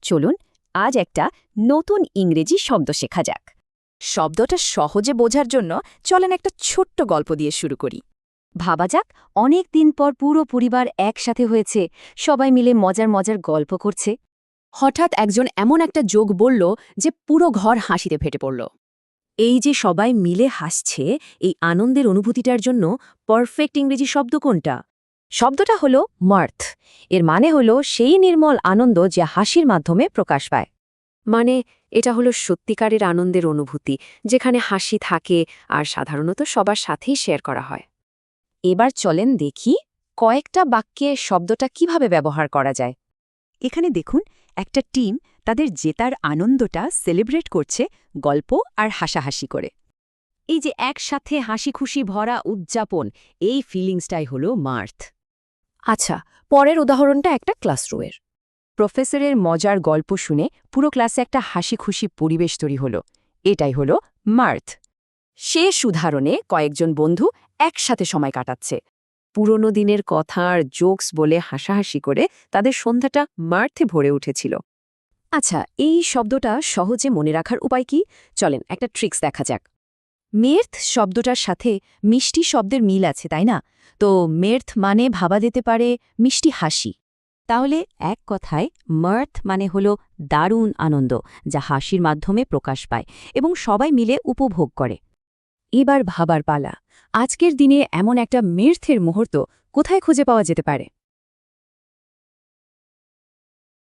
চলুন আজ একটা নতুন ইংরেজি শব্দ শেখা যাক। শব্দটা সহজে বোঝার জন্য চলেন একটা ছোট্ট গল্প দিয়ে শুরু করি। ভাবা যাক, অনেক দিন পর পুরো পরিবার একসাথে হয়েছে, সবাই মিলে মজার মজার গল্প করছে। হঠাৎ একজন এমন একটা যোগ বলল যে পুরো ঘর হাসিতে ফেটে পড়ল। এই যে সবাই মিলে হাসছে, এই আনন্দের অনুভূতিটার জন্য পারফেক্ট ইংরেজি শব্দ কোনটা? শব্দটা হলো মার্থ। এর মানে হলো সেই নির্মল আনন্দ যা হাসির মাধ্যমে প্রকাশ পায়। মানে এটা হলো সত্যিকারের আনন্দের অনুভূতি, যেখানে হাসি থাকে আর সাধারণত সবার সাথেই শেয়ার করা হয়। এবার চলেন দেখি কয়েকটা বাক্যে শব্দটা কিভাবে ব্যবহার করা যায়। এখানে দেখুন, একটা টিম তাদের জেতার আনন্দটা সেলিব্রেট করছে গল্প আর হাসাহাসি করে। এই যে একসাথে হাসি খুশি ভরা উদযাপন, এই ফিলিংসটাই হলো মার্থ। আচ্ছা, পরের উদাহরণটা একটা ক্লাসরুমের। প্রফেসরের মজার গল্প শুনে পুরো ক্লাসে একটা হাসি খুশি পরিবেশ তৈরি হলো। এটাই হলো মার্থ। শেষ উদাহরণে কয়েকজন বন্ধু একসাথে সময় কাটাচ্ছে, পুরনো দিনের কথা আর জোকস বলে হাসাহাসি করে তাদের সন্ধ্যাটা মার্থে ভরে উঠেছিল। আচ্ছা, এই শব্দটা সহজে মনে রাখার উপায় কি? চলেন একটা ট্রিক্স দেখা যাক। মের্থ শব্দটার সাথে মিষ্টি শব্দের মিল আছে, তাই না? তো মের্থ মানে ভাবা যেতে পারে মিষ্টি হাসি। তাহলে এক কথায় মার্থ মানে হলো দারুণ আনন্দ, যা হাসির মাধ্যমে প্রকাশ পায় এবং সবাই মিলে উপভোগ করে। এবার ভাবার পালা, আজকের দিনে এমন একটা মির্থের মুহূর্ত কোথায় খুঁজে পাওয়া যেতে পারে?